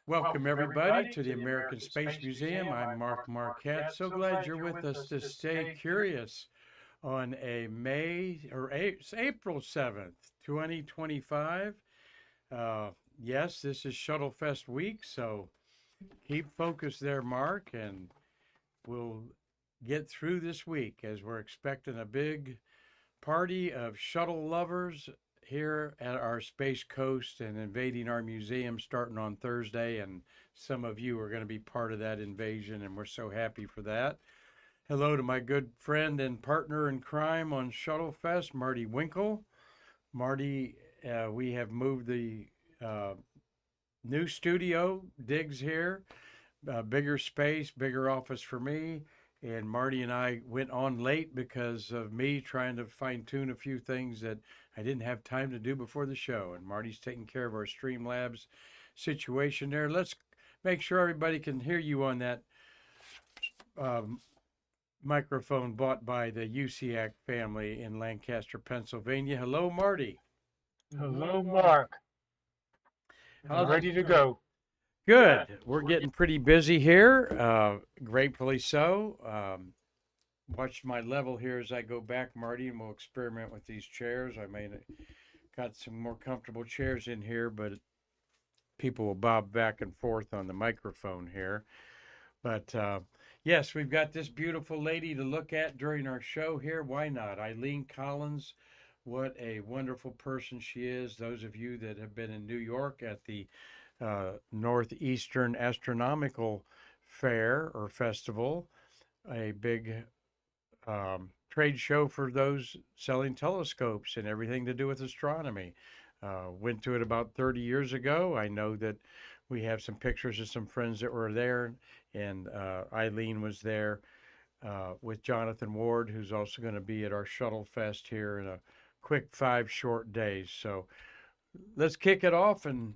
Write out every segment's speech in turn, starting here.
Welcome, everybody, to the American Space Museum. I'm Mark Marquette. So glad you're with us to stay curious on it's April 7th, 2025. Yes, this is ShuttleFest week, so keep focused there, Mark, and we'll get through this week as we're expecting a big party of shuttle lovers here at our Space Coast and invading our museum starting on Thursday. And some of you are going to be part of that invasion, and we're so happy for that. Hello to my good friend and partner in crime on ShuttleFest, Marty Winkle. Marty, we have moved the new studio, digs here, bigger space, bigger office for me. And Marty and I went on late because of me trying to fine tune a few things that I didn't have time to do before the show. And Marty's taking care of our Streamlabs situation there. Let's make sure everybody can hear you on that microphone bought by the UCAC family in Lancaster, Pennsylvania. Hello, Marty. Hello, Mark. I'm ready to go. Good. We're getting pretty busy here. Gratefully so. Watch my level here as I go back, Marty, and we'll experiment with these chairs. I may got some more comfortable chairs in here, but people will bob back and forth on the microphone here. But yes, we've got this beautiful lady to look at during our show here. Why not? Eileen Collins. What a wonderful person she is. Those of you that have been in New York at the Northeastern Astronomical Fair or Festival, a big trade show for those selling telescopes and everything to do with astronomy. Went to it about 30 years ago. I know that we have some pictures of some friends that were there, and Eileen was there with Jonathan Ward, who's also going to be at our Shuttle Fest here in a quick 5 short days. So let's kick it off, and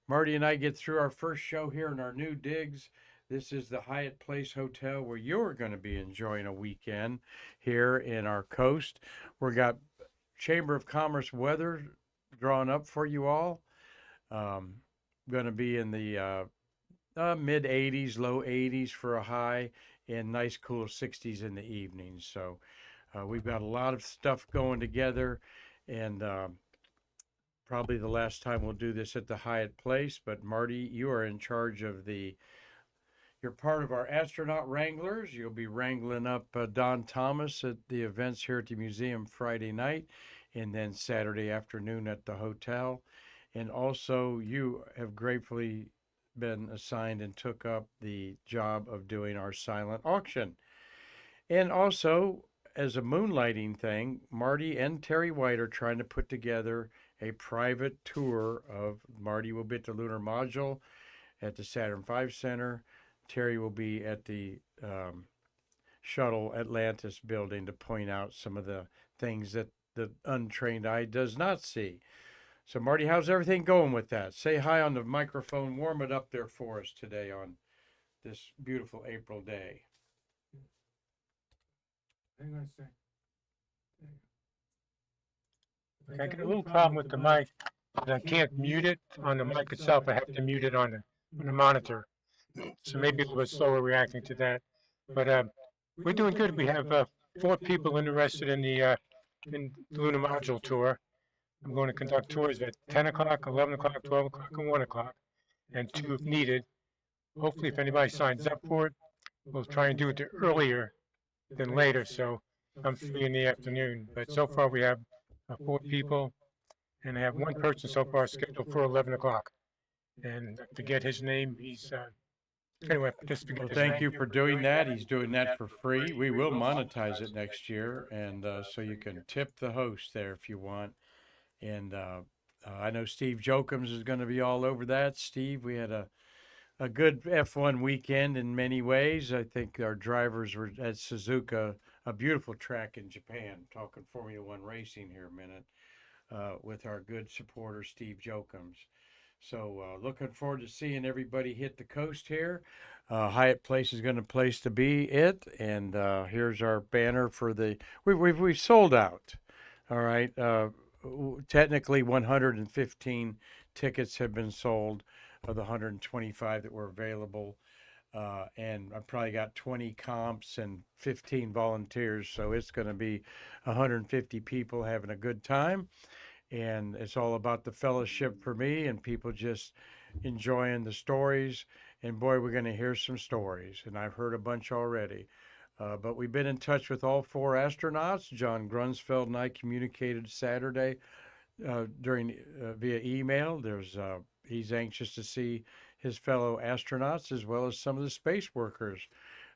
Marty and I get through our first show here in our new digs. This is the Hyatt Place Hotel where you're going to be enjoying a weekend here in our coast. We've got Chamber of Commerce weather drawn up for you all. Going to be in the mid 80s, low 80s for a high, and nice cool 60s in the evenings. So we've got a lot of stuff going together, and probably the last time we'll do this at the Hyatt Place. But Marty, you are in charge of you're part of our astronaut wranglers. You'll be wrangling up Don Thomas at the events here at the museum Friday night, and then Saturday afternoon at the hotel. And also you have gratefully been assigned and took up the job of doing our silent auction. And also, as a moonlighting thing, Marty and Terry White are trying to put together a private tour of Marty will be at the Lunar Module at the Saturn V Center. Terry will be at the Shuttle Atlantis building to point out some of the things that the untrained eye does not see. So Marty, how's everything going with that? Say hi on the microphone. Warm it up there for us today on this beautiful April day. Hang on a second. I get a little problem with the mic, but I can't mute it on the mic itself. I have to mute it on the monitor. So maybe a little bit slower reacting to that. But we're doing good. We have 4 people interested in the Lunar Module tour. I'm going to conduct tours at 10 o'clock, 11 o'clock, 12 o'clock, and 1 o'clock, and 2 if needed. Hopefully, if anybody signs up for it, we'll try and do it earlier than later, so I'm free in the afternoon. But so far, we have 4 people, and I have 1 person so far scheduled for 11 o'clock. And I forget his name. He's anyway, just forget his Thank name. you for doing that. He's doing that for free. We will monetize it next year, and so you can tip the host there if you want. And I know Steve Jokums is going to be all over that. Steve, we had a good F1 weekend in many ways. I think our drivers were at Suzuka, a beautiful track in Japan, talking Formula One racing here a minute, with our good supporter, Steve Jokums. So looking forward to seeing everybody hit the coast here. Hyatt Place is going to place to be it. And here's our banner for we've sold out. All right. Technically 115 tickets have been sold, of the 125 that were available. And I probably got 20 comps and 15 volunteers. So it's going to be 150 people having a good time. And it's all about the fellowship for me and people just enjoying the stories. And boy, we're going to hear some stories. And I've heard a bunch already. But we've been in touch with all four astronauts. John Grunsfeld and I communicated Saturday during via email. He's anxious to see his fellow astronauts as well as some of the space workers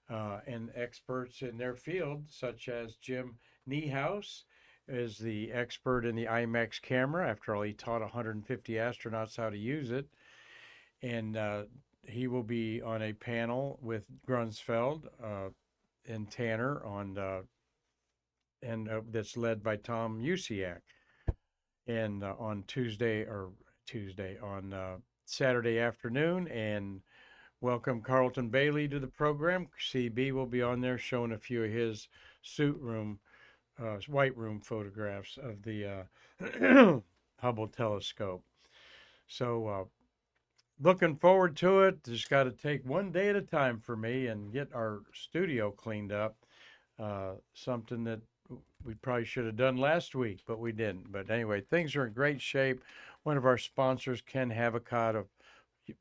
and experts in their field, such as Jim Niehaus is the expert in the IMAX camera. After all, he taught 150 astronauts how to use it, and he will be on a panel with Grunsfeld and Tanner that's led by Tom Usiak. And on Saturday afternoon, and welcome Carlton Bailey to the program. CB will be on there showing a few of his white room photographs of the Hubble telescope. So looking forward to it. Just got to take one day at a time for me and get our studio cleaned up. Something that we probably should have done last week, but we didn't. But anyway, things are in great shape. One of our sponsors, Ken Havocott of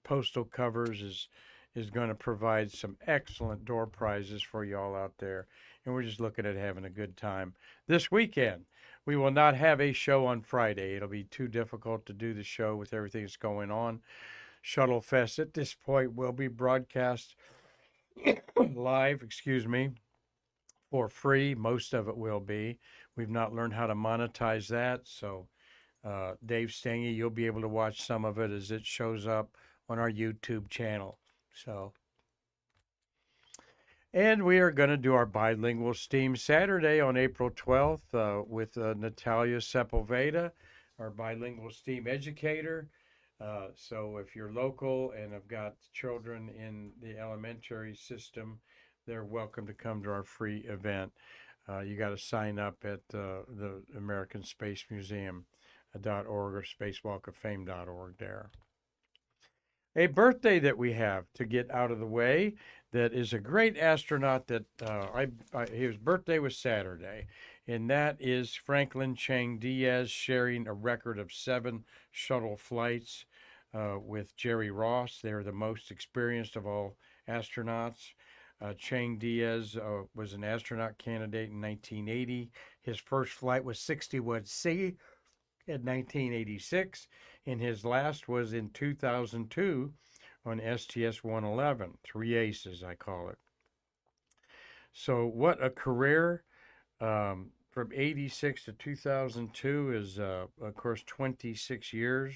Postal Covers, is going to provide some excellent door prizes for y'all out there. And we're just looking at having a good time this weekend. We will not have a show on Friday. It'll be too difficult to do the show with everything that's going on. ShuttleFest at this point will be broadcast live, for free. Most of it will be. We've not learned how to monetize that. So, Dave Stange, you'll be able to watch some of it as it shows up on our YouTube channel. And we are going to do our bilingual STEAM Saturday on April 12th with Natalia Sepulveda, our bilingual STEAM educator. So if you're local and have got children in the elementary system, they're welcome to come to our free event. You got to sign up at the American Space Museum.org or spacewalkoffame.org there. A birthday that we have to get out of the way that is a great astronaut that his birthday was Saturday, and that is Franklin Chang Diaz, sharing a record of 7 shuttle flights with Jerry Ross. They're the most experienced of all astronauts. Chang Diaz was an astronaut candidate in 1980. His first flight was 61C in 1986, and his last was in 2002 on STS-111. 3 aces, I call it. So what a career. From 86 to 2002 is, of course, 26 years.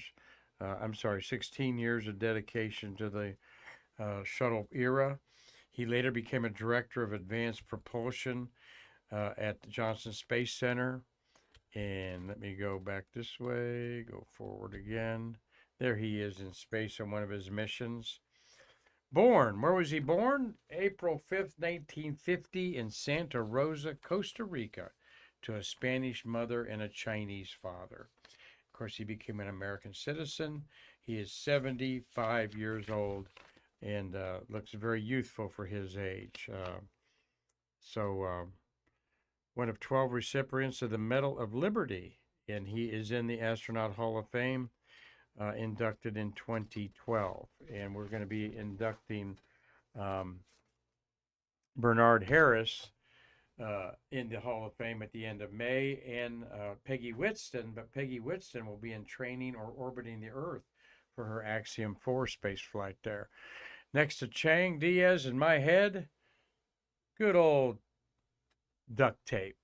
16 years of dedication to the shuttle era. He later became a director of advanced propulsion at the Johnson Space Center. And let me go back this way, go forward again. There he is in space on one of his missions. Born, where was he born? April 5th, 1950 in Santa Rosa, Costa Rica, to a Spanish mother and a Chinese father. Of course, he became an American citizen. He is 75 years old and looks very youthful for his age. One of 12 recipients of the Medal of Liberty, and he is in the Astronaut Hall of Fame, inducted in 2012. And we're going to be inducting Bernard Harris in the Hall of Fame at the end of May, and Peggy Whitston, but Peggy Whitston will be in training or orbiting the Earth for her Axiom 4 space flight there. Next to Chang Diaz in my head, good old duct tape.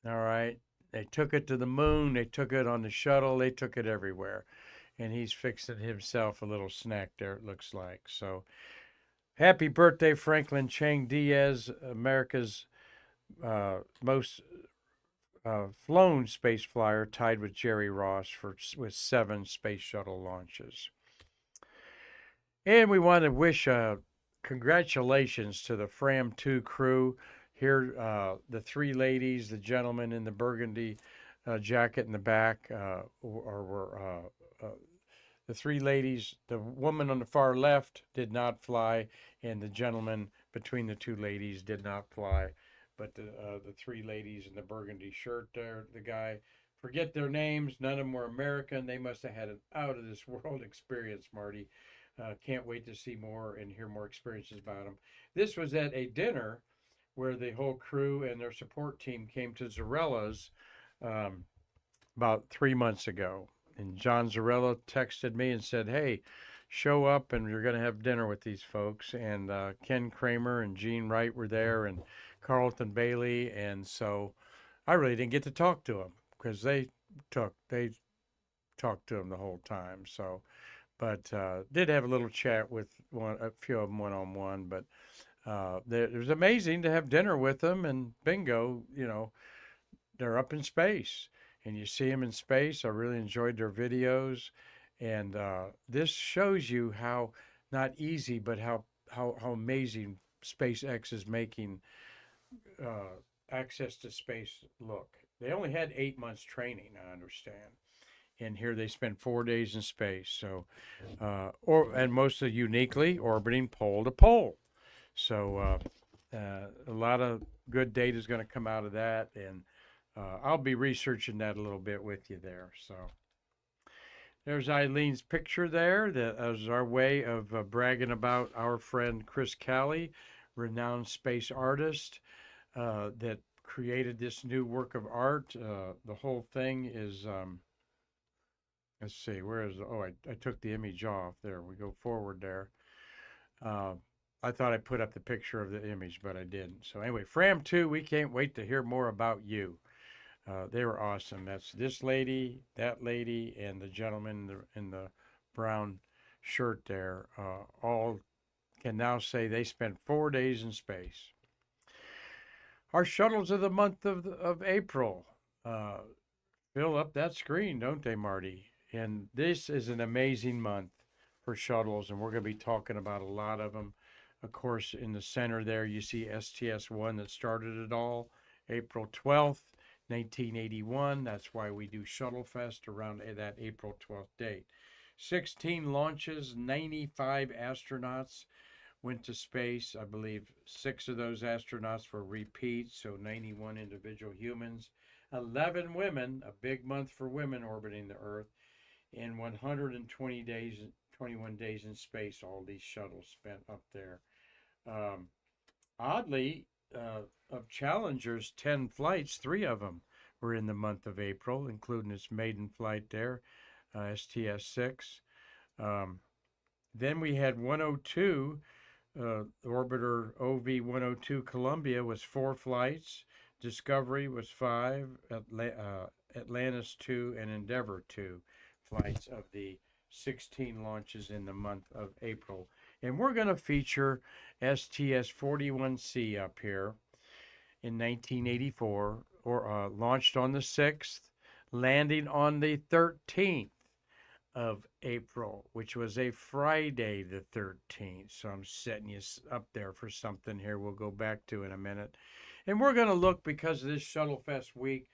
All right. They took it to the moon. They took it on the shuttle. They took it everywhere. And he's fixing himself a little snack there, it looks like. So happy birthday, Franklin Chang Diaz, America's most flown space flyer, tied with Jerry Ross with 7 space shuttle launches. And we want to wish congratulations to the Fram 2 crew. Here, the 3 ladies, the gentleman in the burgundy jacket in the back, were The three ladies, the woman on the far left did not fly, and the gentleman between the two ladies did not fly. But the three ladies in the burgundy shirt there, the guy, forget their names. None of them were American. They must have had an out of this world experience, Marty. Can't wait to see more and hear more experiences about them. This was at a dinner where the whole crew and their support team came to Zarella's um, about 3 months ago. And John Zarella texted me and said, "Hey, show up and you're going to have dinner with these folks." And Ken Kramer and Gene Wright were there and Carlton Bailey. And so I really didn't get to talk to them because they talked to him the whole time. So, but did have a little chat with a few of them one on one. But it was amazing to have dinner with them. And bingo, they're up in space, and you see them in space. I really enjoyed their videos, and this shows you how not easy, but how amazing SpaceX is making access to space look. They only had 8 months training, I understand, and here they spent 4 days in space. So, and mostly uniquely orbiting pole to pole. So a lot of good data is going to come out of that, and I'll be researching that a little bit with you there. So there's Eileen's picture there. That is our way of bragging about our friend Chris Calley, renowned space artist that created this new work of art. The whole thing is, let's see, where is, oh, I took the image off. There, we go forward there. Uh, I thought I put up the picture of the image, but I didn't. So anyway, Fram 2, we can't wait to hear more about you. They were awesome. That's this lady, that lady, and the gentleman in the brown shirt there. All can now say they spent 4 days in space. Our shuttles of the month of April fill up that screen, don't they, Marty? And this is an amazing month for shuttles, and we're going to be talking about a lot of them. Of course, in the center there, you see STS-1 that started it all, April 12th. 1981. That's why we do ShuttleFest around that April 12th date. 16 launches, 95 astronauts went to space. I believe 6 of those astronauts were repeats, so 91 individual humans. 11 women, a big month for women orbiting the Earth, and 120 days, 21 days in space, all these shuttles spent up there. Oddly, of Challenger's 10 flights, 3 of them were in the month of April, including its maiden flight there, STS-6. Then we had 102, orbiter OV-102 Columbia was 4 flights, Discovery was 5, Atlantis 2, and Endeavour 2 flights of the 16 launches in the month of April. And we're going to feature STS-41C up here in 1984, or launched on the 6th, landing on the 13th of April, which was a Friday the 13th. So I'm setting you up there for something here we'll go back to in a minute. And we're going to look, because of this ShuttleFest week,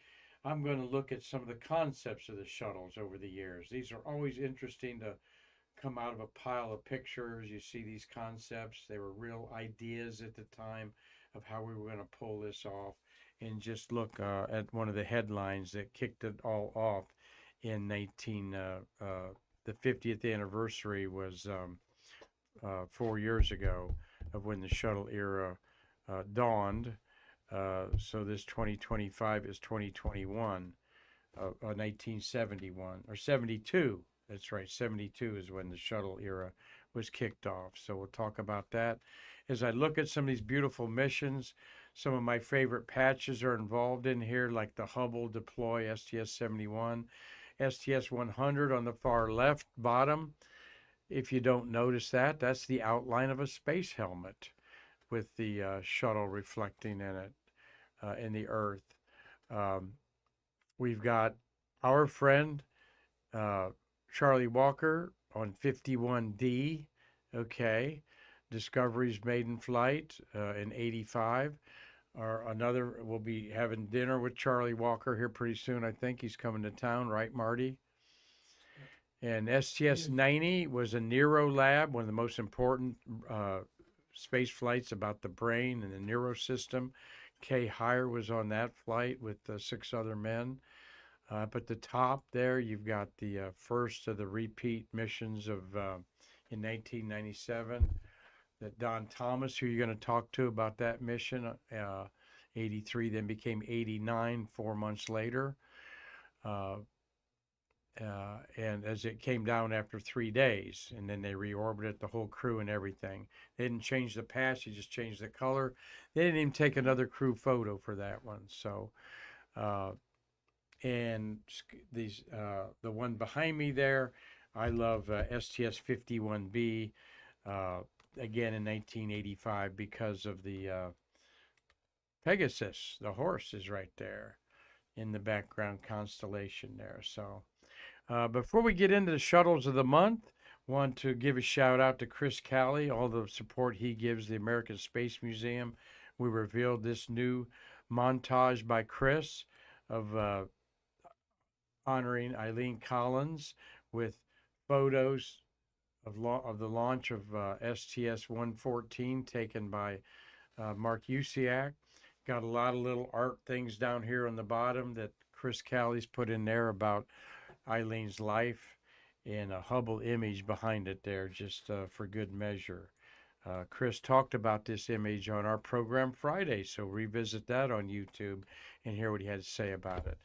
I'm going to look at some of the concepts of the shuttles over the years. These are always interesting to come out of a pile of pictures. You see these concepts. They were real ideas at the time of how we were going to pull this off. And just look at one of the headlines that kicked it all off in the 50th anniversary was 4 years ago of when the shuttle era dawned. So this 2025 is 2021, 1971 or 72. That's right, 72 is when the shuttle era was kicked off. So we'll talk about that. As I look at some of these beautiful missions, some of my favorite patches are involved in here, like the Hubble Deploy STS-71, STS-100 on the far left bottom. If you don't notice that, that's the outline of a space helmet with the shuttle reflecting in it, in the Earth. We've got our friend Charlie Walker on 51D, okay. Discovery's maiden flight in 85. We'll be having dinner with Charlie Walker here pretty soon. I think he's coming to town, right, Marty? And STS-90 was a Neuro lab, one of the most important space flights about the brain and the neurosystem. Kay Hire was on that flight with 6 other men. Up at the top there, you've got the first of the repeat missions of in 1997. That Don Thomas, who you're going to talk to about that mission, 83, then became 89 4 months later. Uh, and as it came down after 3 days, and then they reorbited the whole crew and everything. They didn't change the patch, they just changed the color. They didn't even take another crew photo for that one. So, and these, the one behind me there, I love STS-41B, again in 1985 because of the Pegasus. The horse is right there in the background constellation there. So. Before we get into the shuttles of the month, want to give a shout out to Chris Calley, all the support he gives the American Space Museum. We revealed this new montage by Chris of honoring Eileen Collins with photos of the launch of STS-114 taken by Mark Usiak. Got a lot of little art things down here on the bottom that Chris Calley's put in there about Eileen's life, and a Hubble image behind it there, just for good measure. Chris talked about this image on our program Friday, so revisit that on YouTube and hear what he had to say about it.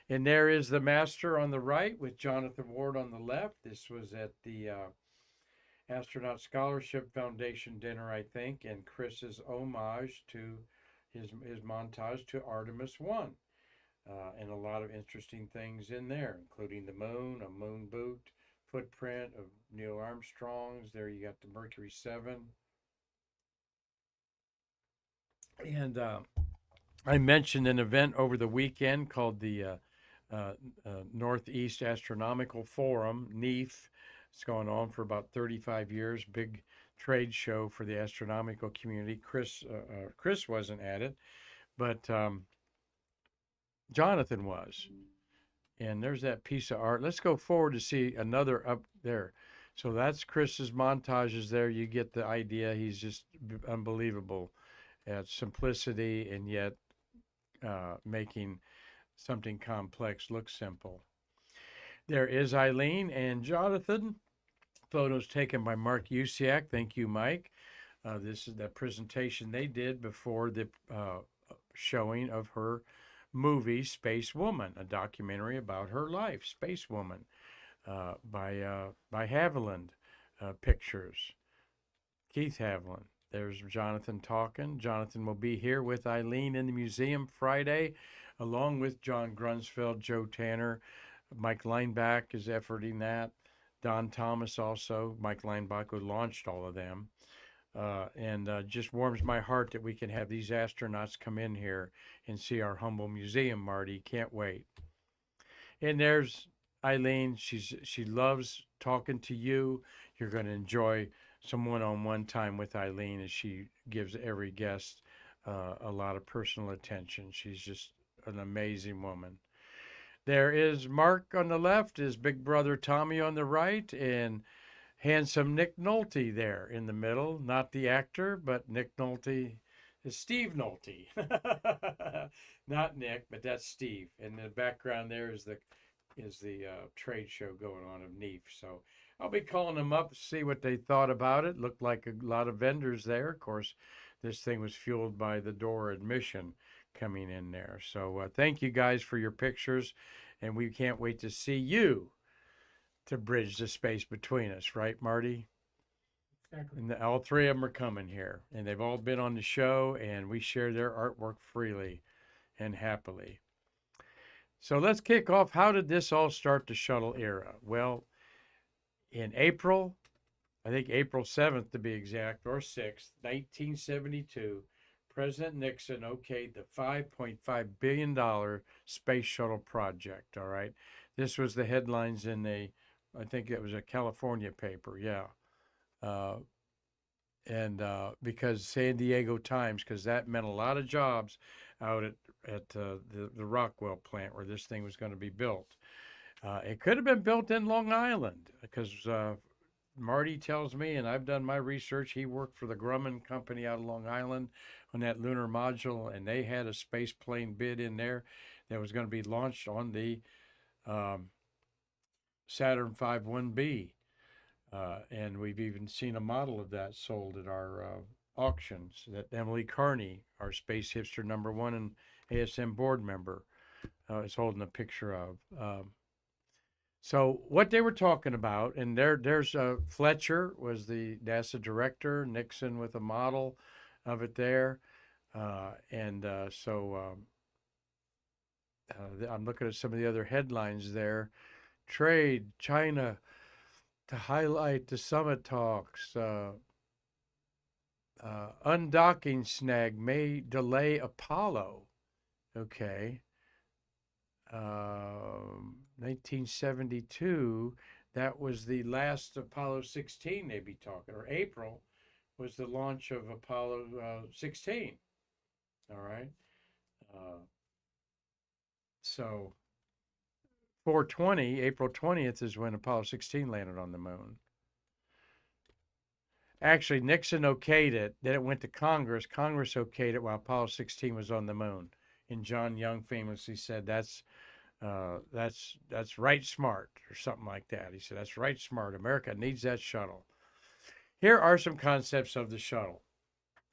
And there is the master on the right with Jonathan Ward on the left. This was at the Astronaut Scholarship Foundation dinner, I think, and Chris's homage to his montage to Artemis 1. And a lot of interesting things in there, including the moon, a moon boot, footprint of Neil Armstrong's. There you got the Mercury 7. And I mentioned an event over the weekend called the Northeast Astronomical Forum, NEAF. It's going on for about 35 years. Big trade show for the astronomical community. Chris wasn't at it, but Jonathan was. And there's that piece of art. Let's go forward to see another up there. So that's Chris's montages there. You get the idea. He's just unbelievable at simplicity and yet making something complex look simple. There is Eileen and Jonathan. Photos taken by Mark Usiak. Thank you, Mike. This is the presentation they did before the showing of her movie Space Woman, a documentary about her life, Space Woman, by Haviland Pictures, Keith Haviland. There's Jonathan talking. Jonathan will be here with Eileen in the museum Friday, along with John Grunsfeld, Joe Tanner. Mike Leinbach is efforting that. Don Thomas also. Mike Leinbach, who launched all of them. And just warms my heart that we can have these astronauts come in here and see our humble museum, Marty. Can't wait. And there's Eileen. She loves talking to you. You're going to enjoy some one-on-one time with Eileen as she gives every guest a lot of personal attention. She's just an amazing woman. There is Mark on the left, his big brother Tommy on the right, and handsome Nick Nolte there in the middle. Not the actor, but Nick Nolte is Steve Nolte. Not Nick, but that's Steve. And the background there is the trade show going on of NEAF. So I'll be calling them up to see what they thought about it. Looked like a lot of vendors there. Of course, this thing was fueled by the door admission coming in there. So thank you guys for your pictures, and we can't wait to see you to bridge the space between us, right, Marty? Exactly. And all three of them are coming here, and they've all been on the show, and we share their artwork freely and happily. So let's kick off. How did this all start, the shuttle era? Well, in April, I think April 7th to be exact, or 6th, 1972, President Nixon okayed the $5.5 billion space shuttle project, all right? This was the headlines in I think it was a California paper, yeah. Because San Diego Times, because that meant a lot of jobs out at the Rockwell plant where this thing was going to be built. It could have been built in Long Island because Marty tells me, and I've done my research, he worked for the Grumman Company out of Long Island on that lunar module, and they had a space plane bid in there that was going to be launched on the um, Saturn V 1B. And we've even seen a model of that sold at our auctions that Emily Carney, our space hipster #1 and ASM board member, is holding a picture of. So what they were talking about, and there's Fletcher was the NASA director, Nixon with a model of it there, I'm looking at some of the other headlines there. Trade, China to highlight the summit talks. Undocking snag may delay Apollo. Okay. 1972, that was the last Apollo 16 they'd be talking, or April was the launch of Apollo 16. All right. So 420, April 20th is when Apollo 16 landed on the moon. Actually, Nixon okayed it. Then it went to Congress. Congress okayed it while Apollo 16 was on the moon. And John Young famously said, that's right smart, or something like that. He said, that's right smart. America needs that shuttle. Here are some concepts of the shuttle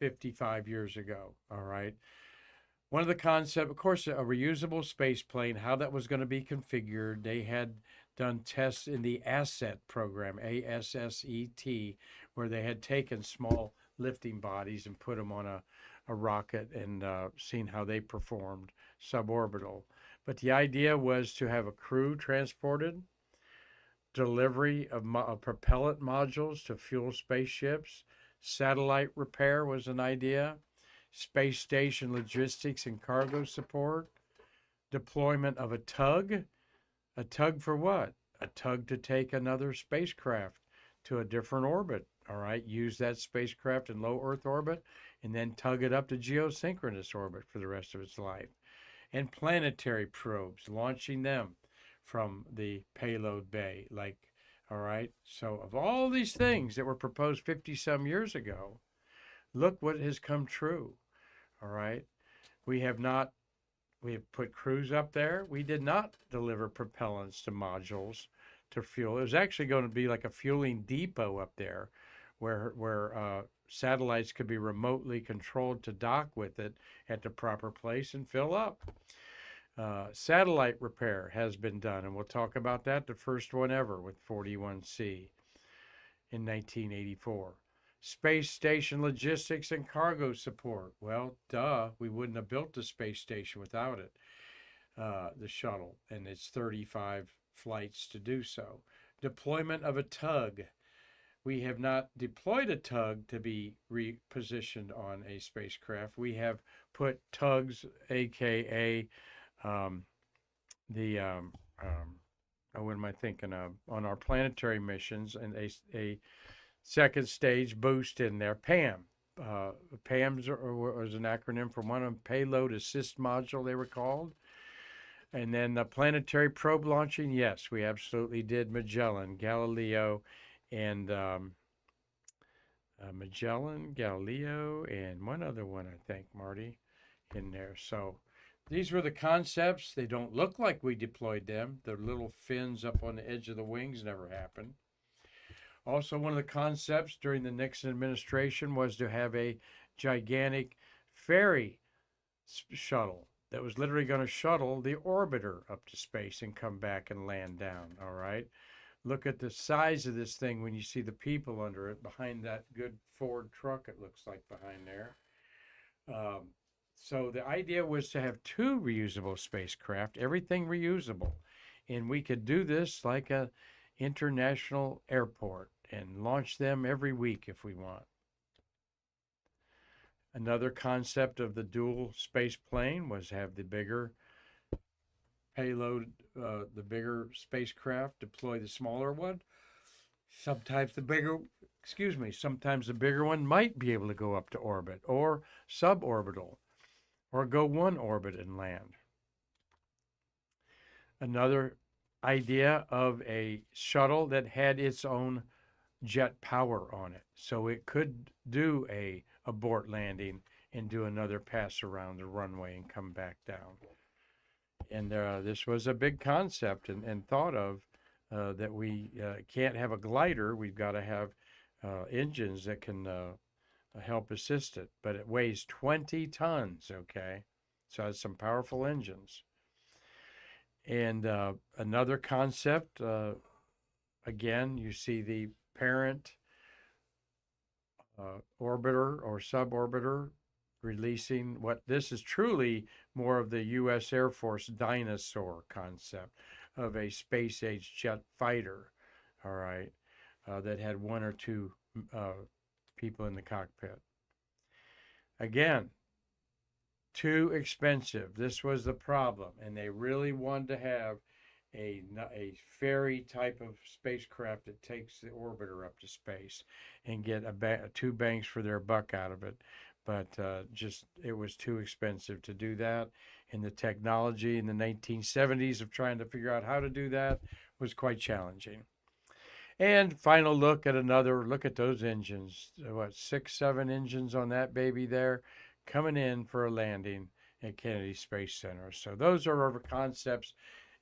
55 years ago. All right. One of the concepts, of course, a reusable space plane, how that was going to be configured. They had done tests in the ASSET program, ASSET, where they had taken small lifting bodies and put them on a rocket and seen how they performed suborbital. But the idea was to have a crew transported, delivery of propellant modules to fuel spaceships, satellite repair was an idea, space station logistics and cargo support, deployment of a tug. A tug for what? A tug to take another spacecraft to a different orbit. All right, use that spacecraft in low Earth orbit and then tug it up to geosynchronous orbit for the rest of its life. And planetary probes, launching them from the payload bay. All right, so of all these things that were proposed 50 some years ago, look what has come true. All right, we have put crews up there. We did not deliver propellants to modules to fuel. It was actually going to be like a fueling depot up there where satellites could be remotely controlled to dock with it at the proper place and fill up. Satellite repair has been done, and we'll talk about that, the first one ever with 41C in 1984. Space station logistics and cargo support. Well, duh, we wouldn't have built the space station without it, the shuttle, and it's 35 flights to do so. Deployment of a tug. We have not deployed a tug to be repositioned on a spacecraft. We have put tugs, aka what am I thinking of? On our planetary missions, and a second stage boost in there. PAM. PAMS was an acronym for one of them, Payload Assist Module, they were called. And then the planetary probe launching, yes, we absolutely did Magellan, Galileo, and Magellan, Galileo, and one other one, I think, Marty, in there. So these were the concepts. They don't look like we deployed them. The little fins up on the edge of the wings never happened. Also, one of the concepts during the Nixon administration was to have a gigantic ferry shuttle that was literally going to shuttle the orbiter up to space and come back and land down. All right. Look at the size of this thing when you see the people under it behind that good Ford truck, it looks like behind there. So the idea was to have 2 reusable spacecraft, everything reusable. And we could do this like a international airport and launch them every week if we want. Another concept of the dual space plane was have the bigger payload, the bigger spacecraft deploy the smaller one. Sometimes the bigger one might be able to go up to orbit or suborbital or go one orbit and land. Another idea of a shuttle that had its own jet power on it, so it could do a abort landing and do another pass around the runway and come back down. And this was a big concept and thought of that we can't have a glider. We've got to have engines that can help assist it. But it weighs 20 tons, okay? So it's some powerful engines. And another concept, again, you see the parent orbiter or suborbiter releasing what this is truly more of the U.S. Air Force dinosaur concept of a space age jet fighter, all right, that had one or two people in the cockpit. Again, too expensive. This was the problem, and they really wanted to have a ferry type of spacecraft that takes the orbiter up to space and get two bangs for their buck out of it. But just it was too expensive to do that. And the technology in the 1970s of trying to figure out how to do that was quite challenging. And final look at those engines. What, 6, 7 engines on that baby there coming in for a landing at Kennedy Space Center. So those are our concepts,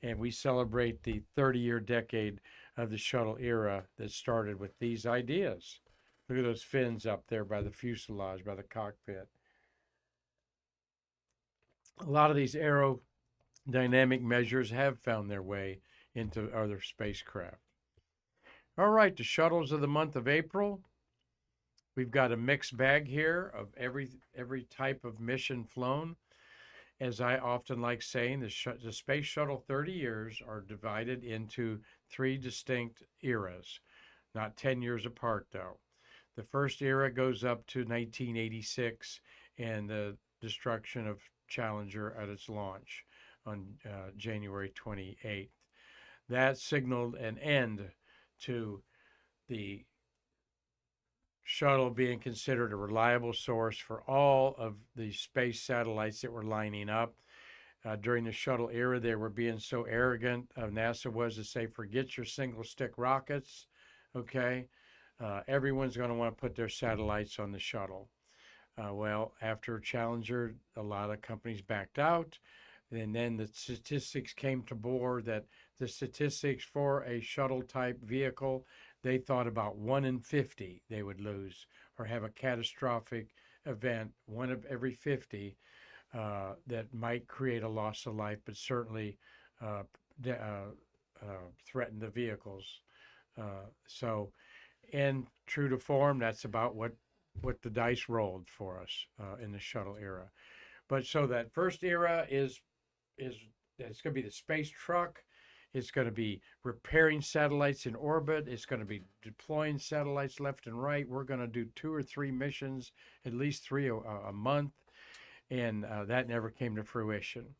and we celebrate the 30-year decade of the shuttle era that started with these ideas. Look at those fins up there by the fuselage, by the cockpit. A lot of these aerodynamic measures have found their way into other spacecraft. All right, the shuttles of the month of April. We've got a mixed bag here of every type of mission flown. As I often like saying, the Space Shuttle 30 years are divided into 3 distinct eras, not 10 years apart, though. The first era goes up to 1986 and the destruction of Challenger at its launch on January 28th. That signaled an end to the shuttle being considered a reliable source for all of the space satellites that were lining up. During the shuttle era, they were being so arrogant. NASA was to say, forget your single stick rockets, okay? Everyone's going to want to put their satellites on the shuttle. Well, after Challenger, a lot of companies backed out. And then the statistics came to bore that the statistics for a shuttle type vehicle, they thought about 1 in 50 they would lose or have a catastrophic event, 1 of every 50 that might create a loss of life, but certainly threaten the vehicles. And true to form, that's about what the dice rolled for us in the shuttle era. But so that first era is it's going to be the space truck. It's going to be repairing satellites in orbit. It's going to be deploying satellites left and right. We're going to do 2 or 3 missions, at least 3 a month. And that never came to fruition.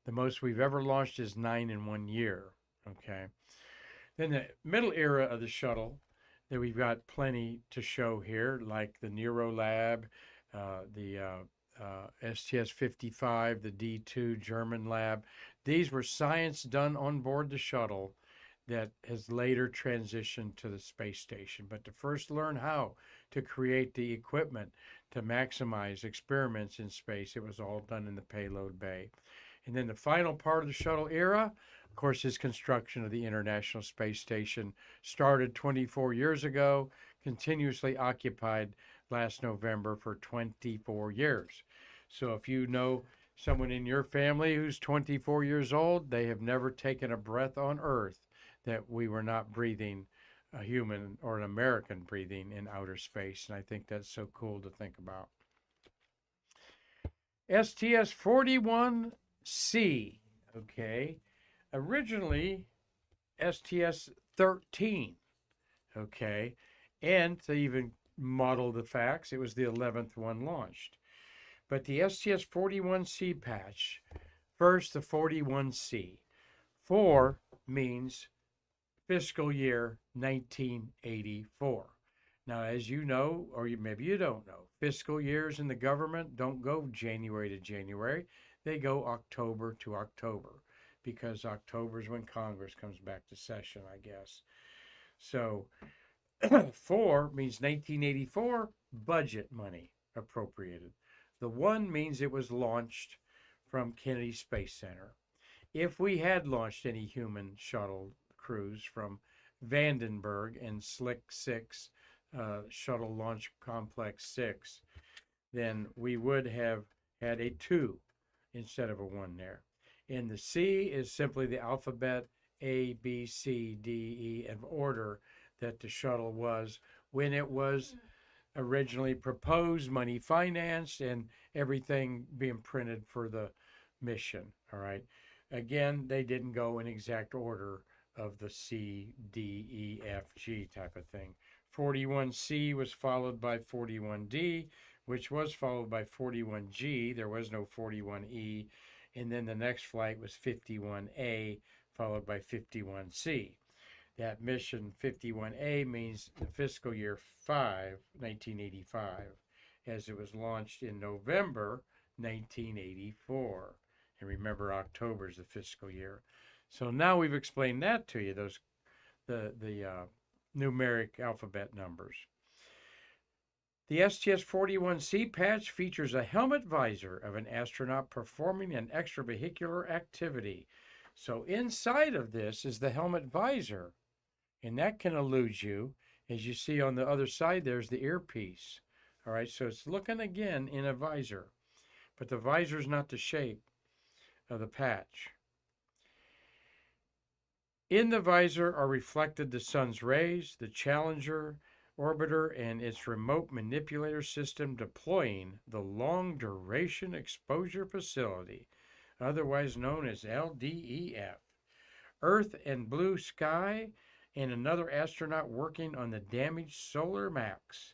The most we've ever launched is 9 in 1 year. Okay. Then the middle era of the shuttle, that we've got plenty to show here, like the Nero Lab, the STS-55, the D2 German lab. These were science done on board the shuttle that has later transitioned to the space station. But to first learn how to create the equipment to maximize experiments in space, it was all done in the payload bay. And then the final part of the shuttle era, of course, is construction of the International Space Station, started 24 years ago, continuously occupied last November for 24 years. So if you know someone in your family who's 24 years old, they have never taken a breath on Earth that we were not breathing, a human or an American breathing in outer space. And I think that's so cool to think about. STS-41C, okay, originally STS-13, okay, and to even model the facts, it was the 11th one launched. But the STS-41C patch, first the 41C. 4 means fiscal year 1984. Now, as you know, or maybe you don't know, fiscal years in the government don't go January to January. They go October to October. because October is when Congress comes back to session, I guess. So 4 means 1984 budget money appropriated. The 1 means it was launched from Kennedy Space Center. If we had launched any human shuttle crews from Vandenberg and Slick 6, Shuttle Launch Complex 6, then we would have had a 2 instead of a 1 there. And the C is simply the alphabet A, B, C, D, E of order that the shuttle was when it was originally proposed, money financed, and everything being printed for the mission. All right. Again, they didn't go in exact order of the C, D, E, F, G type of thing. 41C was followed by 41D, which was followed by 41G. There was no 41E. And then the next flight was 51A, followed by 51C. That mission 51A means the fiscal year 5, 1985, as it was launched in November 1984. And remember, October is the fiscal year. So now we've explained that to you, those the numeric alphabet numbers. The STS-41C patch features a helmet visor of an astronaut performing an extravehicular activity. So inside of this is the helmet visor, and that can elude you. As you see on the other side, there's the earpiece. All right, so it's looking again in a visor, but the visor is not the shape of the patch. In the visor are reflected the sun's rays, the Challenger orbiter, and its remote manipulator system deploying the Long Duration Exposure Facility, otherwise known as LDEF. Earth and blue sky, and another astronaut working on the damaged solar max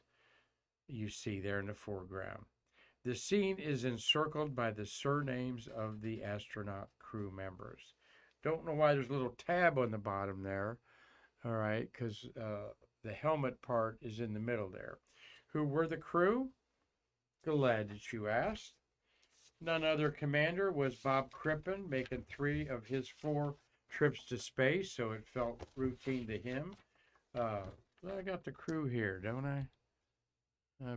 you see there in the foreground. The scene is encircled by the surnames of the astronaut crew members. Don't know why there's a little tab on the bottom there, all right, because the helmet part is in the middle there. Who were the crew? Glad that you asked. None other commander was Bob Crippen, making 3 of his 4 trips to space, so it felt routine to him. I got the crew here, don't I?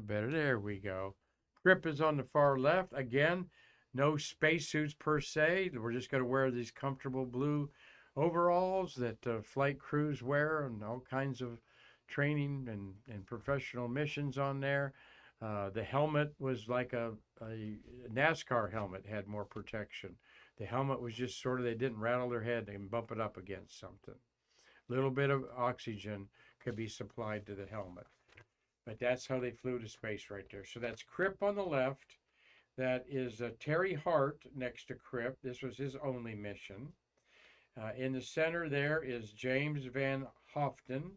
Better. There we go. Grip is on the far left. Again, no spacesuits per se. We're just going to wear these comfortable blue overalls that flight crews wear, and all kinds of training and professional missions on there. The helmet was like a NASCAR helmet, had more protection. The helmet was just sort of, they didn't rattle their head and bump it up against something. A little bit of oxygen could be supplied to the helmet. But that's how they flew to space right there. So that's Crip on the left. That is Terry Hart next to Crip. This was his only mission. In the center there is James Van Hoften,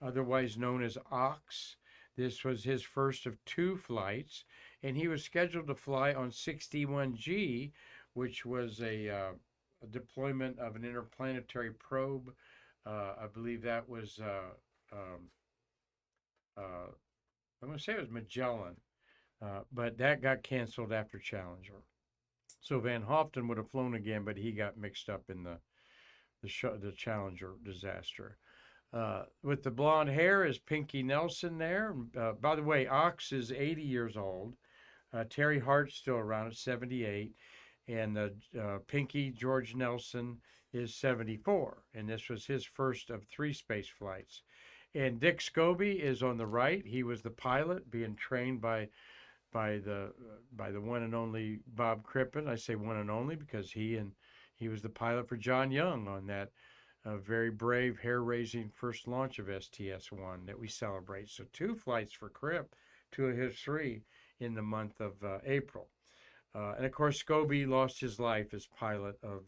otherwise known as Ox. This was his first of 2 flights, and he was scheduled to fly on 61G, which was a deployment of an interplanetary probe. I believe that was, I'm going to say it was Magellan, but that got canceled after Challenger. So Van Hoften would have flown again, but he got mixed up in the Challenger disaster. With the blonde hair is Pinky Nelson there. By the way, Ox is 80 years old. Terry Hart's still around at 78. And Pinky George Nelson is 74. And this was his first of 3 space flights. And Dick Scobie is on the right. He was the pilot being trained by the one and only Bob Crippen. I say one and only because he was the pilot for John Young on that very brave, hair-raising first launch of STS-1 that we celebrate. So 2 flights for Crip, 2 of his 3 in the month of April. And of course, Scobie lost his life as pilot of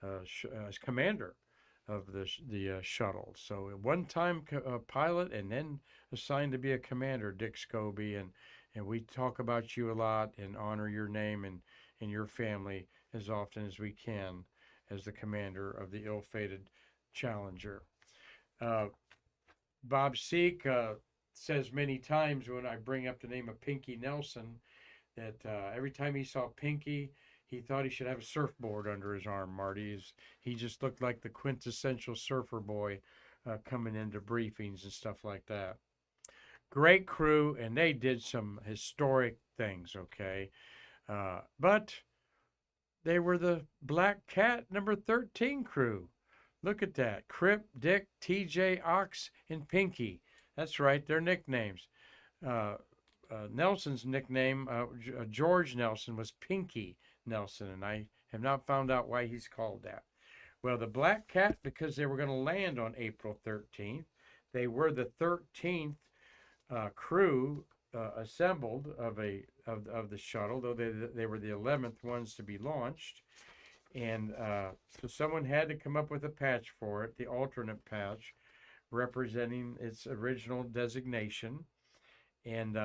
as commander of the shuttle. So a one-time pilot and then assigned to be a commander, Dick Scobie, and we talk about you a lot and honor your name and your family as often as we can as the commander of the ill-fated Challenger. Bob Seek says many times when I bring up the name of Pinky Nelson that every time he saw Pinky, he thought he should have a surfboard under his arm, Marty. He just looked like the quintessential surfer boy coming into briefings and stuff like that. Great crew, and they did some historic things, okay? But they were the Black Cat number 13 crew. Look at that. Crip, Dick, TJ, Ox, and Pinky. That's right, their nicknames. Uh, Nelson's nickname, George Nelson, was Pinky Nelson, and I have not found out why he's called that. Well, the Black Cat, because they were going to land on April 13th, they were the 13th crew assembled of the shuttle, though they were the 11th ones to be launched. And so someone had to come up with a patch for it, the alternate patch, representing its original designation. And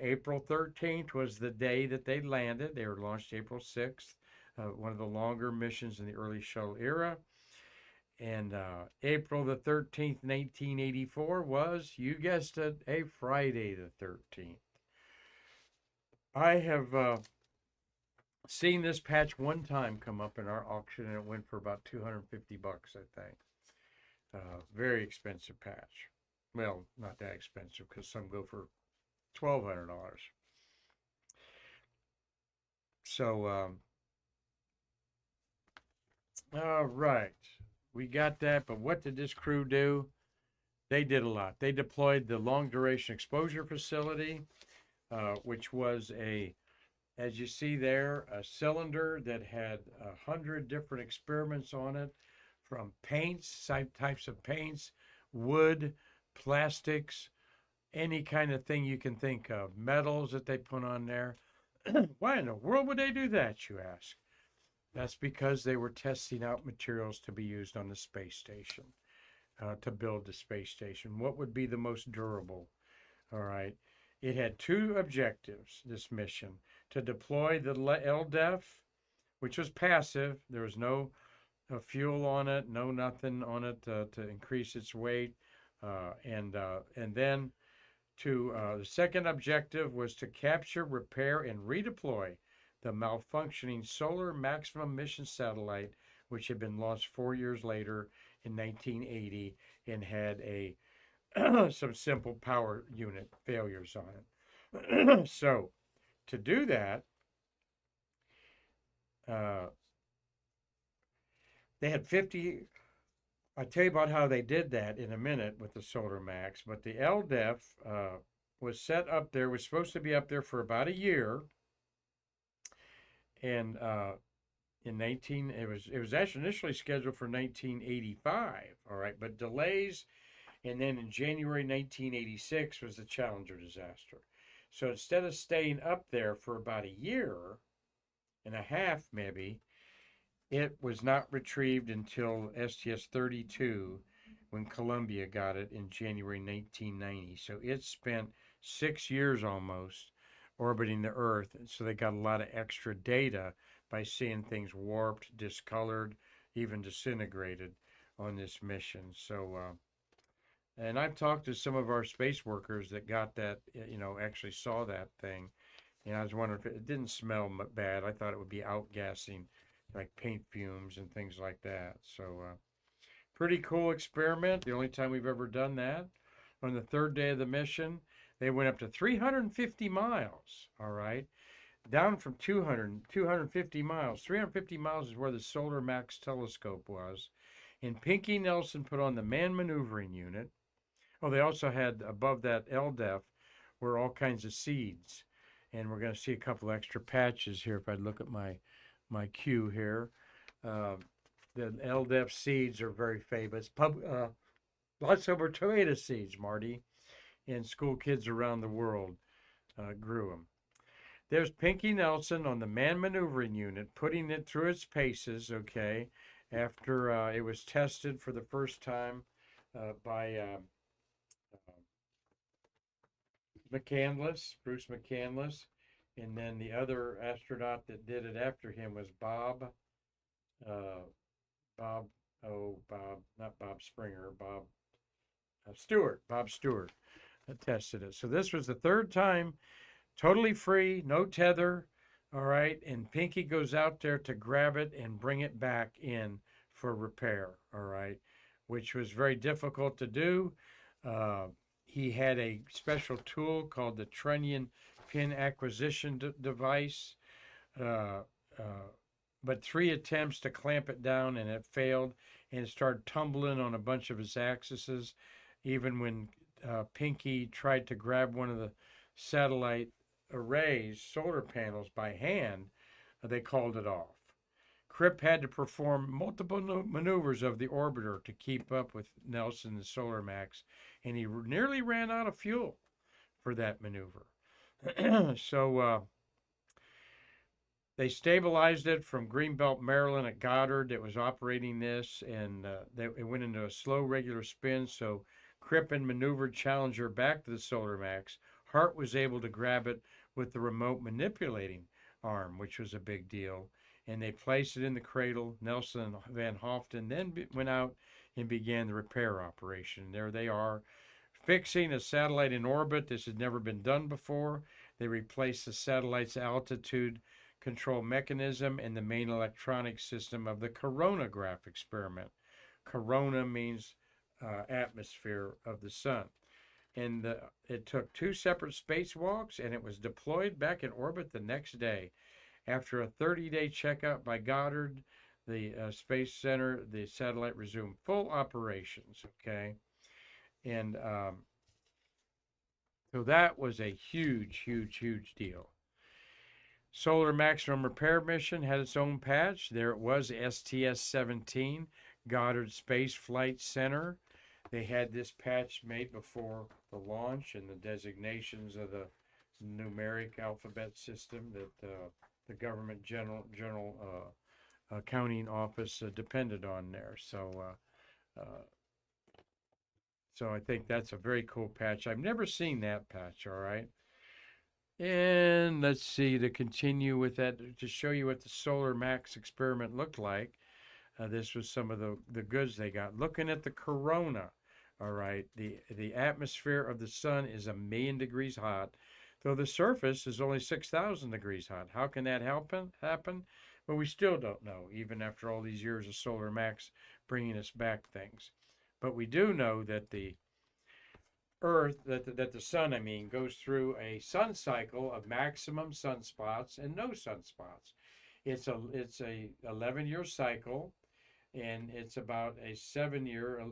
April 13th was the day that they landed. They were launched April 6th, one of the longer missions in the early shuttle era. And April the 13th, 1984 was, you guessed it, a Friday the 13th. I have seen this patch one time come up in our auction, and it went for about $250, I think. Very expensive patch. Well, not that expensive, because some go for $1,200. So, all right. We got that, but what did this crew do? They did a lot. They deployed the long duration exposure facility, which was as you see there, a cylinder that had 100 different experiments on it, from paints, types of paints, wood, plastics, any kind of thing you can think of, metals that they put on there. Why in the world would they do that, you ask? That's because they were testing out materials to be used on the space station, to build the space station. What would be the most durable? All right. It had two objectives, this mission: to deploy the LDEF, which was passive. There was no fuel on it, no nothing on it to increase its weight. And then the second objective was to capture, repair, and redeploy the malfunctioning Solar Maximum Mission satellite, which had been launched 4 years later in 1980 and had some simple power unit failures on it. So, to do that, they had 50. I'll tell you about how they did that in a minute with the Solar Max, but the LDEF was set up there, was supposed to be up there for about a year. And it was actually initially scheduled for 1985, all right, but delays, and then in January 1986 was the Challenger disaster. So instead of staying up there for about a year and a half, maybe, it was not retrieved until STS-42 when Columbia got it in January 1990. So it spent 6 years almost orbiting the Earth, so they got a lot of extra data by seeing things warped, discolored, even disintegrated on this mission. So, and I've talked to some of our space workers that got that, actually saw that thing, and I was wondering if it didn't smell bad. I thought it would be outgassing, like paint fumes and things like that. So, pretty cool experiment. The only time we've ever done that. On the third day of the mission, they went up to 350 miles, all right, down from 250 miles. 350 miles is where the Solar Max telescope was. And Pinky Nelson put on the manned maneuvering unit. Oh, they also had, above that LDEF, were all kinds of seeds. And we're going to see a couple extra patches here if I look at my queue here. The LDEF seeds are very famous. Lots of tomato seeds, Marty. And school kids around the world grew them. There's Pinky Nelson on the manned maneuvering unit, putting it through its paces, okay, after it was tested for the first time by Bruce McCandless, and then the other astronaut that did it after him was Bob, not Bob Springer, Bob Stewart. Tested it. So this was the third time, totally free, no tether, All right, and Pinky goes out there to grab it and bring it back in for repair. All right, which was very difficult to do. Uh, he had a special tool called the trunnion pin acquisition device, uh, uh, but 3 attempts to clamp it down and it failed, and it started tumbling on a bunch of his axes. Even when Pinky tried to grab one of the satellite arrays, solar panels, by hand, they called it off. Crip had to perform multiple maneuvers of the orbiter to keep up with Nelson and Solar Max, and he nearly ran out of fuel for that maneuver. So they stabilized it from Greenbelt, Maryland at Goddard. It was operating this, and it went into a slow, regular spin. So Crippen maneuvered Challenger back to the Solar Max. Hart was able to grab it with the remote manipulating arm, which was a big deal. And they placed it in the cradle. Nelson and Van Hoften then went out and began the repair operation. There they are, fixing a satellite in orbit. This had never been done before. They replaced the satellite's altitude control mechanism and the main electronic system of the coronagraph experiment. Corona means atmosphere of the sun. And it took 2 separate spacewalks, and it was deployed back in orbit the next day. After a 30-day checkout by Goddard, the Space Center, the satellite resumed full operations. Okay, and so that was a huge, huge, huge deal. Solar Maximum Repair Mission had its own patch. There it was, STS-17, Goddard Space Flight Center. They had this patch made before the launch and the designations of the numeric alphabet system that the government general accounting office depended on there. So I think that's a very cool patch. I've never seen that patch. All right. And let's see, to continue with that, to show you what the Solar Max experiment looked like. This was some of the goods they got. Looking at the corona, all right, the atmosphere of the sun is 1,000,000 degrees hot, though the surface is only 6,000 degrees hot. How can that happen? Well, we still don't know, even after all these years of Solar Max bringing us back things. But we do know that the Earth, that the sun, I mean, goes through a sun cycle of maximum sunspots and no sunspots. It's a 11-year cycle, and it's about a 7-year,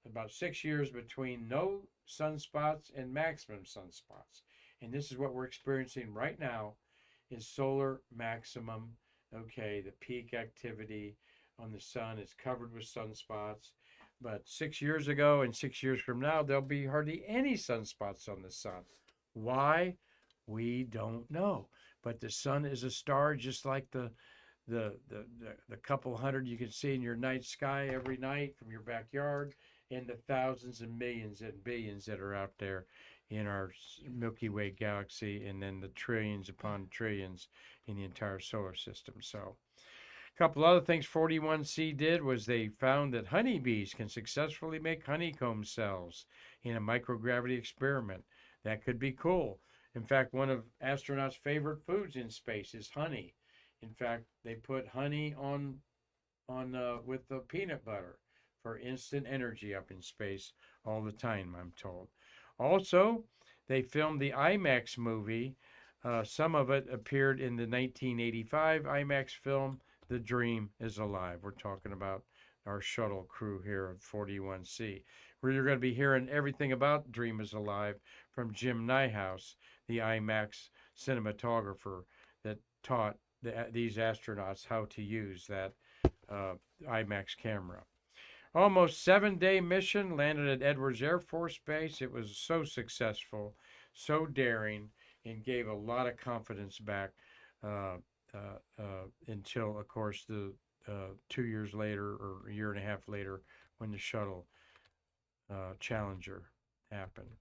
about 6 years between no sunspots and maximum sunspots. And this is what we're experiencing right now, is solar maximum. Okay, the peak activity on the sun is covered with sunspots. But 6 years ago and 6 years from now, there'll be hardly any sunspots on the sun. Why? We don't know. But the sun is a star, just like the couple hundred you can see in your night sky every night from your backyard, and the thousands and millions and billions that are out there in our Milky Way galaxy, and then the trillions upon trillions in the entire solar system. So a couple other things 41C did was they found that honeybees can successfully make honeycomb cells in a microgravity experiment. That could be cool. In fact, one of astronauts' favorite foods in space is honey. In fact, they put honey on with the peanut butter for instant energy up in space all the time, I'm told. Also, they filmed the IMAX movie. Some of it appeared in the 1985 IMAX film The Dream is Alive. We're talking about our shuttle crew here at 41C, where you're going to be hearing everything about Dream is Alive from Jim Nyhouse, the IMAX cinematographer that taught these astronauts how to use that IMAX camera. Almost 7-day mission, landed at Edwards Air Force Base. It was so successful, so daring, and gave a lot of confidence back until, of course, the 2 years later or a year and a half later when the shuttle Challenger happened.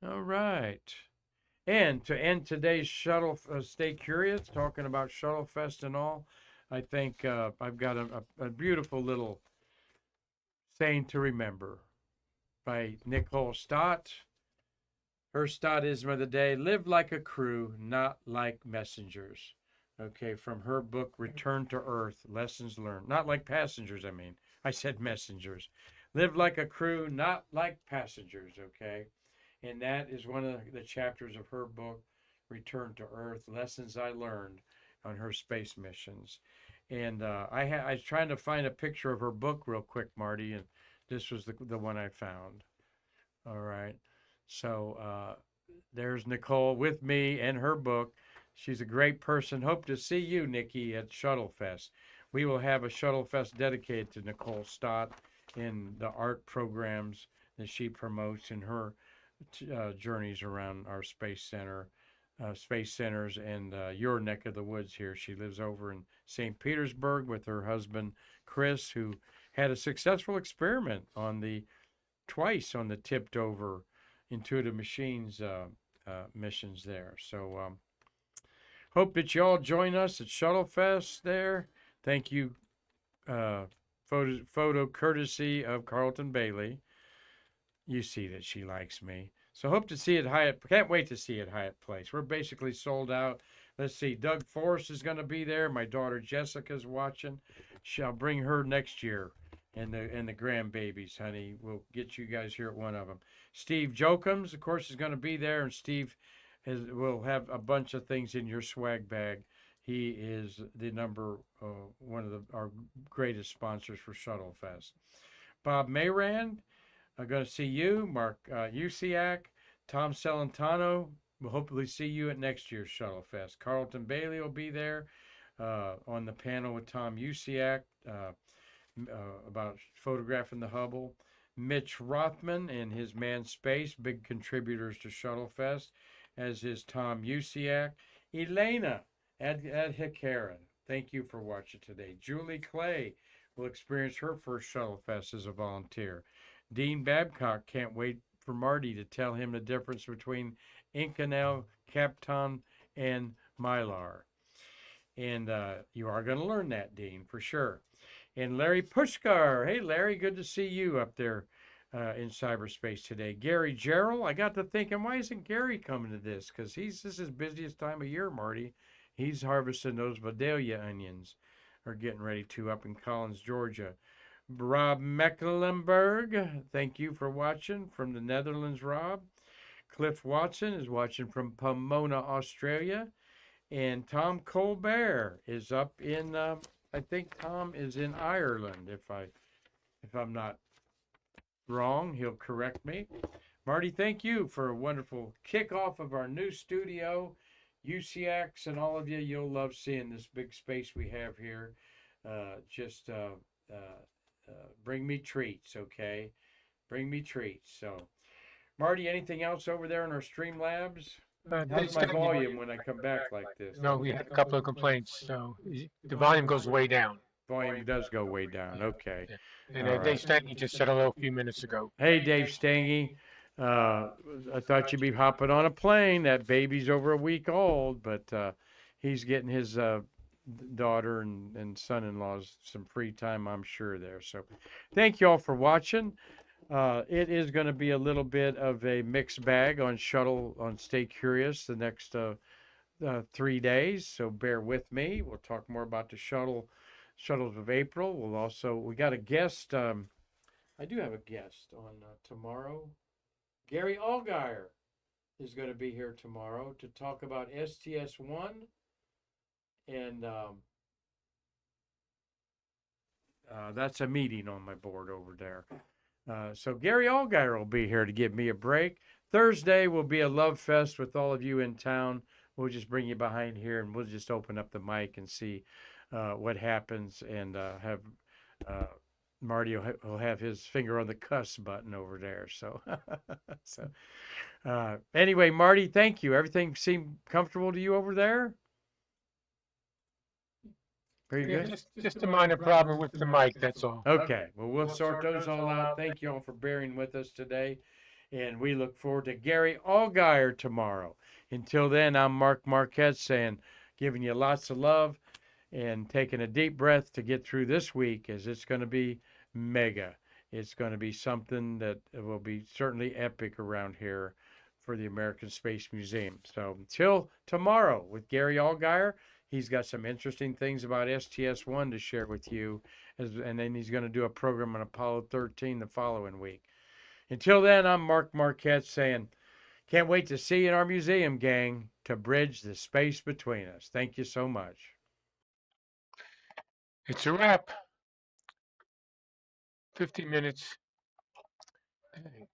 All right. And to end today's shuttle, stay curious, talking about ShuttleFest and all, I think I've got a beautiful little saying to remember by Nicole Stott. Her Stodism of the day: live like a crew, not like messengers. Okay, from her book, Return to Earth Lessons Learned. Not like passengers, I mean. I said messengers. Live like a crew, not like passengers, okay? And that is one of the chapters of her book, Return to Earth Lessons I Learned on her space missions. And I was trying to find a picture of her book real quick, Marty, and this was the one I found. All right. So there's Nicole with me and her book. She's a great person. Hope to see you, Nikki, at ShuttleFest. We will have a ShuttleFest dedicated to Nicole Stott in the art programs that she promotes in her journeys around our space centers, and your neck of the woods here. She lives over in St. Petersburg with her husband, Chris, who had a successful experiment on the twice on the tipped over Intuitive Machines missions there. So hope that you all join us at ShuttleFest there. Thank you, photo courtesy of Carlton Bailey. You see that she likes me. So hope to see it at Hyatt. Can't wait to see it at Hyatt Place. We're basically sold out. Let's see. Doug Forrest is going to be there. My daughter Jessica's watching. Shall bring her next year. And the grandbabies, honey. We'll get you guys here at one of them. Steve Jokums, of course, is going to be there, and Steve will have a bunch of things in your swag bag. He is the one of our greatest sponsors for ShuttleFest. Bob Mayran, I'm going to see you. Mark Usiak, Tom Celentano. We'll hopefully see you at next year's ShuttleFest. Carlton Bailey will be there on the panel with Tom Usiak. About photographing the Hubble. Mitch Rothman and his Manned Space, big contributors to ShuttleFest, as is Tom Usiak. Elena Adhikaran, thank you for watching today. Julie Clay will experience her first ShuttleFest as a volunteer. Dean Babcock can't wait for Marty to tell him the difference between Inconel, Kapton, and Mylar. And you are going to learn that, Dean, for sure. And Larry Pushkar. Hey, Larry, good to see you up there in cyberspace today. Gary Gerald, I got to thinking, why isn't Gary coming to this? Because this is his busiest time of year, Marty. He's harvesting those Vidalia onions, or getting ready to, up in Collins, Georgia. Rob Mecklenburg, thank you for watching from the Netherlands, Rob. Cliff Watson is watching from Pomona, Australia. And Tom Colbert is up in I think Tom is in Ireland, if I'm not wrong. He'll correct me. Marty, thank you for a wonderful kickoff of our new studio. UCX and all of you, you'll love seeing this big space we have here. Bring me treats, okay? Bring me treats. So, Marty, anything else over there in our Streamlabs? How's my volume when I come back like this? No, we had a couple of complaints, so the volume goes way down. Volume does go way down. Okay. Yeah. And All Dave right. Stanky just said hello a few minutes ago. Hey, Dave Stangy. I thought you'd be hopping on a plane. That baby's over a week old, but he's getting his daughter and son-in-laws some free time, I'm sure, there. So thank you all for watching. It is going to be a little bit of a mixed bag on Shuttle on Stay Curious the next 3 days, so bear with me. We'll talk more about the Shuttles of April. We got a guest. I do have a guest on tomorrow. Gary Allgaier is going to be here tomorrow to talk about STS-1 and that's a meeting on my board over there. So Gary Allgaier will be here to give me a break. Thursday will be a love fest with all of you in town. We'll just bring you behind here and we'll just open up the mic and see what happens, and have Marty will have his finger on the cuss button over there. So, anyway, Marty, thank you. Everything seemed comfortable to you over there? Very good. Just a minor problem with the mic, that's all. Okay, well, we'll sort those all out. Thank you all for bearing with us today, and we look forward to Gary Allgaier tomorrow. Until then, I'm Mark Marquette saying, giving you lots of love and taking a deep breath to get through this week, as it's going to be mega. It's going to be something that will be certainly epic around here for the American Space Museum. So until tomorrow with Gary Allgaier, he's got some interesting things about STS-1 to share with you, and then he's going to do a program on Apollo 13 the following week. Until then, I'm Mark Marquette saying, can't wait to see you in our museum, gang, to bridge the space between us. Thank you so much. It's a wrap. 50 minutes. Dang.